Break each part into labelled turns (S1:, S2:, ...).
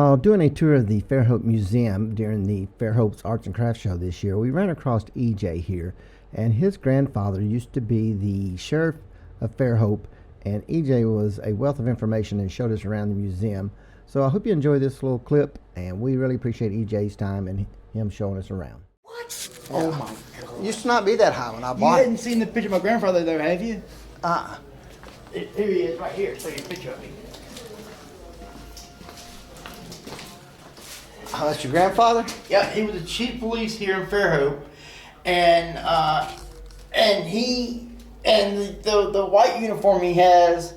S1: While doing a tour of the Fairhope Museum during the Fairhope's Arts and Crafts Show this year, we ran across EJ here, and his grandfather used to be the sheriff of Fairhope, and EJ was a wealth of information and showed us around the museum. So I hope you enjoy this little clip, and we really appreciate EJ's time and him showing us around.
S2: What?
S1: Yeah.
S2: Oh my God.
S1: Used to not be that high when I
S2: You
S1: bought it.
S2: hadn't seen the picture of my grandfather though, have you?
S1: Here
S2: Here he is, right here. Show you a picture of him.
S1: Oh, that's your grandfather?
S2: Yeah, he was the chief of police here in Fairhope, and the white uniform he has,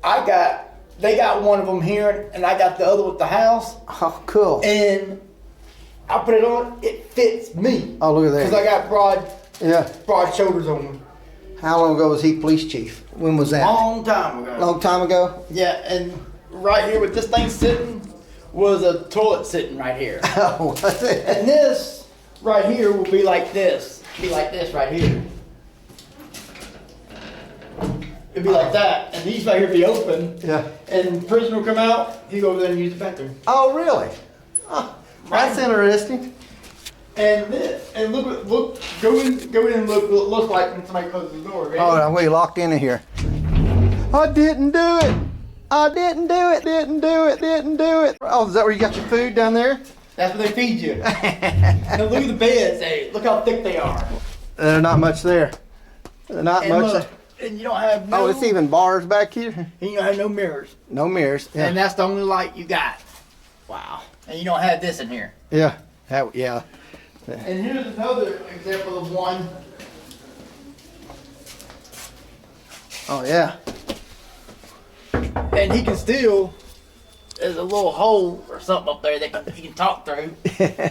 S2: they got one of them here, and I got the other with the house.
S1: Oh, cool.
S2: And I put it on, it fits me.
S1: Oh, look at that.
S2: Because I got broad shoulders on me.
S1: How long ago was he police chief? When was that?
S2: Long time ago.
S1: Long time ago?
S2: Yeah, and right here with this thing sitting was a toilet sitting right here.
S1: Oh, was it?
S2: And this right here will be like this. Be like this right here. It'd be like that, and these right here be open.
S1: Yeah.
S2: And the prisoner will come out, he go over there and use the bathroom.
S1: Oh, really? Oh, that's interesting.
S2: And this, and look, go in and look what it looks like when somebody closes the door. Ready?
S1: Oh, we locked in here. I didn't do it. I didn't do it, didn't do it. Oh, is that where you got your food down there?
S2: That's what they feed you. Now look at the beds, hey, look how thick they are.
S1: There's not much there. Not
S2: And
S1: much
S2: look,
S1: there.
S2: and you don't have no.
S1: Oh, it's even bars back here?
S2: And you don't have no mirrors.
S1: No mirrors. Yeah.
S2: And that's the only light you got. Wow. And you don't have this in here.
S1: Yeah. Yeah.
S2: And here's another example of one.
S1: Oh, yeah.
S2: And he can still, there's a little hole or something up there that he can talk through.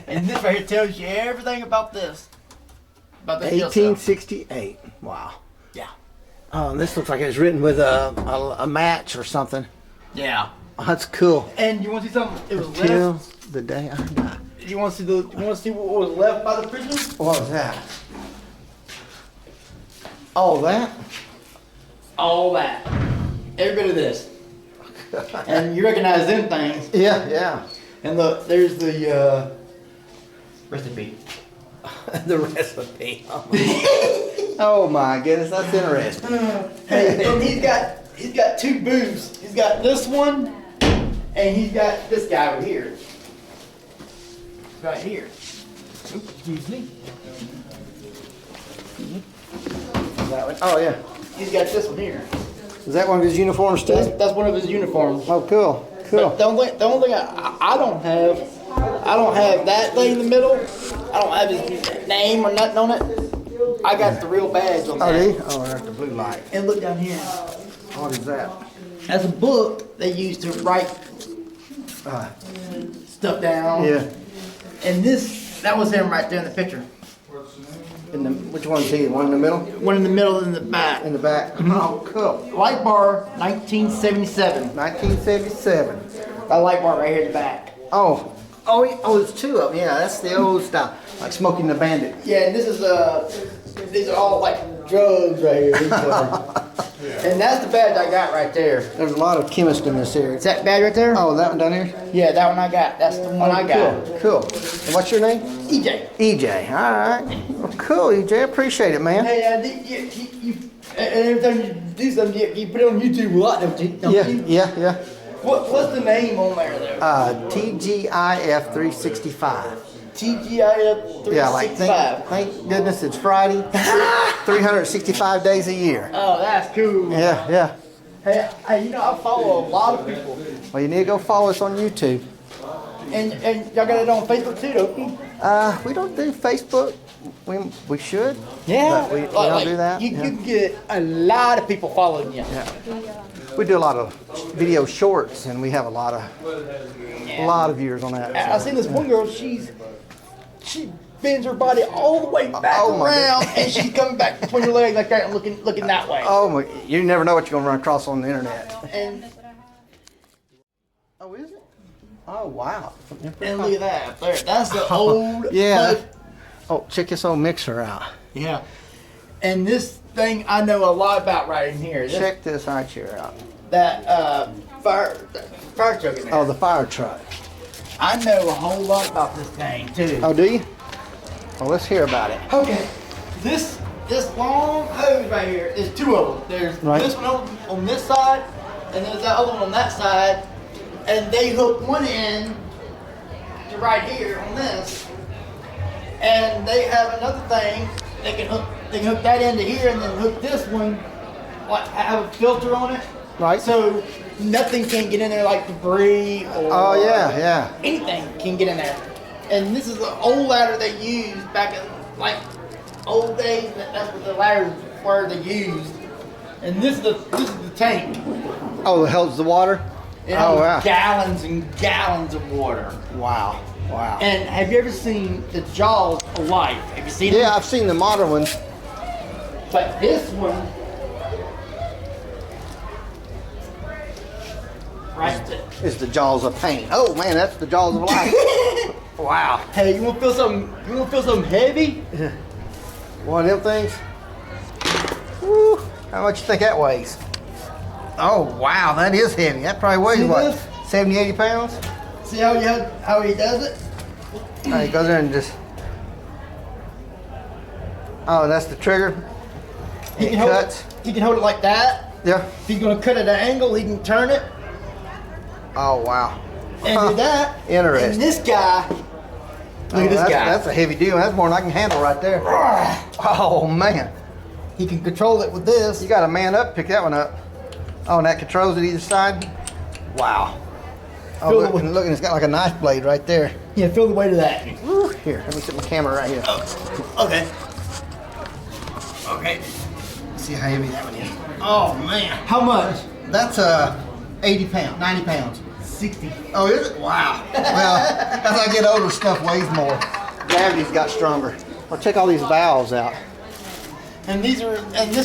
S2: And this right here tells you everything about this. About this
S1: 1868. Wow.
S2: Yeah.
S1: Oh, this looks like it was written with a match or something.
S2: Yeah.
S1: Oh, that's cool.
S2: And you want to see something? It was
S1: Till
S2: left.
S1: the day I die.
S2: You want to see what was left by the prisoners?
S1: What was that? Oh, that?
S2: All that. Every bit of this. And you recognize them things.
S1: Yeah.
S2: And look, there's the recipe.
S1: The recipe. Oh my goodness, that's interesting.
S2: Hey, and he's got two booths. He's got this one, and he's got this guy over here. Right here. Oops, excuse me.
S1: That one? Oh yeah.
S2: He's got this one here.
S1: Is that one of his uniforms too?
S2: That's one of his uniforms.
S1: Oh, cool.
S2: The only thing I don't have that thing in the middle. I don't have his name or nothing on it. I got the real badge on that.
S1: Oh, do you? Oh, that's the blue light.
S2: And look down here.
S1: What is that?
S2: That's a book they use to write stuff down.
S1: Yeah.
S2: And that was him right there in the picture.
S1: Which one's he? The one in the middle?
S2: One in the middle and in the back.
S1: In the back. Oh, cool.
S2: Light bar, 1977.
S1: 1977.
S2: That light bar right here in the back.
S1: Oh, there's two of them. Yeah, that's the old style, like Smoking the Bandit.
S2: Yeah, and this is these are all like drugs right here. And that's the badge I got right there.
S1: There's a lot of chemists in this area.
S2: Is that badge right there?
S1: Oh, that one down here?
S2: Yeah, that one I got. That's the one I got.
S1: Cool. And what's your name?
S2: EJ.
S1: EJ. All right. Well, cool, EJ. Appreciate it, man.
S2: Hey, every time you do something, you put it on YouTube a lot, don't you?
S1: Yeah.
S2: What's the name on there, though?
S1: TGIF 365.
S2: TGIF 365.
S1: Yeah, like thank goodness it's Friday. 365 days a year.
S2: Oh, that's cool.
S1: Yeah.
S2: Hey, I follow a lot of people.
S1: Well, you need to go follow us on YouTube.
S2: And y'all got it on Facebook too, don't you?
S1: We don't do Facebook. We should.
S2: Yeah.
S1: But we don't do that.
S2: You can get a lot of people following you.
S1: Yeah. We do a lot of video shorts, and we have a lot of viewers on that.
S2: I seen this one girl. She bends her body all the way back around, and she's coming back between her legs like that and looking that way.
S1: Oh my! You never know what you're gonna run across on the internet.
S2: And
S1: oh, is it? Oh wow!
S2: And look at that up there. That's the old.
S1: Yeah. Oh, check this old mixer out.
S2: Yeah. And this thing I know a lot about right in here.
S1: Check this high chair out.
S2: That fire truck in there.
S1: Oh, the Firetruck.
S2: I know a whole lot about this thing too.
S1: Oh, do you? Well, let's hear about it.
S2: Okay, this long hose right here, there's two of them. There's
S1: Right.
S2: this one on this side, and there's that other one on that side, and they hook one end to right here on this, and they have another thing they can hook that into here, and then hook this one, like have a filter on it,
S1: Right.
S2: so nothing can get in there like debris or
S1: Oh, yeah.
S2: anything can get in there. And this is the old ladder they used back in like old days. That's what the ladders were they used. And this is the tank.
S1: Oh, it holds the water?
S2: It
S1: Oh,
S2: holds
S1: wow.
S2: gallons and gallons of water.
S1: Wow.
S2: And have you ever seen the Jaws of Life? Have you seen
S1: Yeah,
S2: them?
S1: I've seen the modern ones.
S2: But this one, right there.
S1: It's the jaws of pain. Oh man, that's the jaws of life. Wow.
S2: Hey, you want to feel something? You want to feel something heavy?
S1: One of them things. Woo. How much you think that weighs? Oh wow, that is heavy. That probably weighs
S2: See
S1: what?
S2: this?
S1: 70, 80 pounds?
S2: See how he does it?
S1: He goes there and just. Oh, that's the trigger. It cuts.
S2: He can hold it like that.
S1: Yeah.
S2: If he's gonna cut at an angle, he can turn it
S1: Oh wow.
S2: and do that.
S1: Interesting.
S2: And this guy, look at this guy.
S1: That's a heavy deal. That's more than I can handle right there. Oh man.
S2: He can control it with this.
S1: You got to man up, pick that one up. Oh, and that controls it either side. Wow. Oh,
S2: Feel
S1: look,
S2: the-
S1: and look, and it's got like a knife blade right there.
S2: Yeah, feel the weight of that.
S1: Woo. Here, let me set my camera right here.
S2: Okay. Okay.
S1: See how heavy that one is.
S2: Oh man. How much?
S1: That's 80 pounds, 90 pounds.
S2: 60.
S1: Oh, is it? Wow. Well, as I get older, stuff weighs more. Gravity's got stronger. Well, check all these valves out.
S2: And this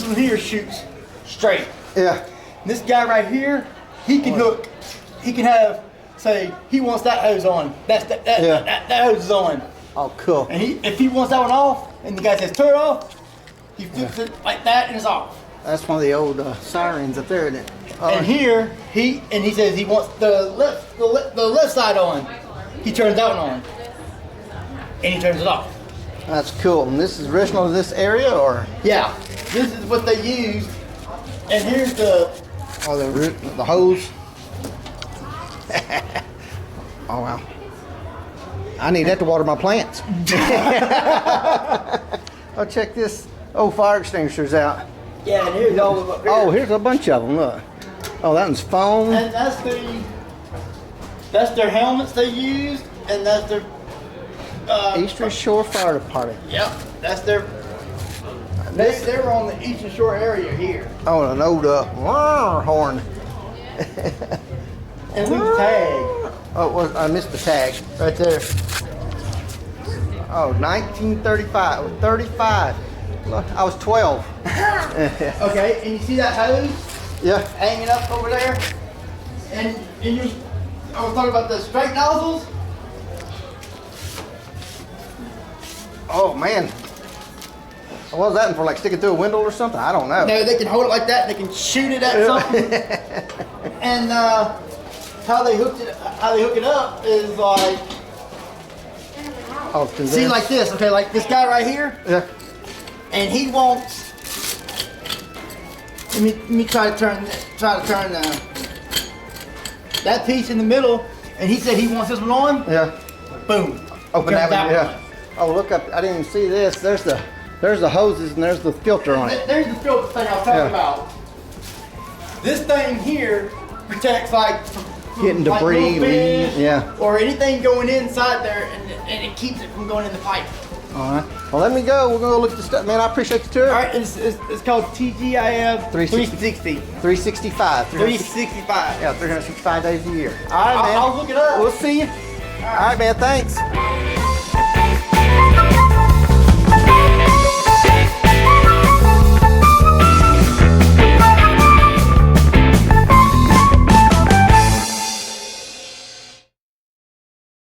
S2: one here shoots straight.
S1: Yeah.
S2: This guy right here, he can hook. He can have, say, he wants that hose on. That hose is on.
S1: Oh, cool.
S2: And if he wants that one off, and the guy says turn it off, he flips it like that and it's off.
S1: That's one of the old sirens up there, isn't it?
S2: And here he says he wants the left side on. He turns that one on, and he turns it off.
S1: That's cool. And this is original to this area, or?
S2: Yeah, this is what they use. And here's the
S1: Oh, the hose. Oh wow. I need that to water my plants. Oh, check this old fire extinguishers out.
S2: yeah, and here's all of them up here.
S1: Oh, here's a bunch of them. Look. Oh, that one's foam.
S2: And that's their helmets they used, and that's their
S1: Eastern Shore Fire Department.
S2: Yep, that's their. They were on the Eastern Shore area here.
S1: Oh, an old horn.
S2: And look at the tag
S1: Oh, I missed the tag right there. Oh, 1935. 35. Look, I was 12.
S2: Okay, and you see that hose
S1: Yeah.
S2: hanging up over there? And I was talking about the straight nozzles.
S1: Oh man. What was that for? Like sticking through a window or something? I don't know.
S2: No, they can hold it like that. They can shoot it at something. And how they hook it up is like,
S1: Oh, it's
S2: see, like this. Okay, like this guy right here,
S1: Yeah.
S2: and he wants. Let me try to turn that piece in the middle, and he said he wants this one on.
S1: Yeah.
S2: Boom.
S1: Open
S2: Turns
S1: that one.
S2: one
S1: Yeah. Oh, look up. I didn't even see this. There's the hoses and there's the filter on it.
S2: There's the filter thing I was talking
S1: Yeah.
S2: about. This thing here protects like from
S1: Getting
S2: like
S1: debris,
S2: little fish,
S1: leaves, yeah.
S2: or anything going inside there, and it keeps it from going in the pipe.
S1: All right. Well, let me go. We're gonna go look at the stuff, man. I appreciate the tour.
S2: All right, it's called TGIF 360.
S1: 365.
S2: 365.
S1: Yeah, 365 days a year. All right, man.
S2: I'll look it up.
S1: We'll see you. All right, man. Thanks.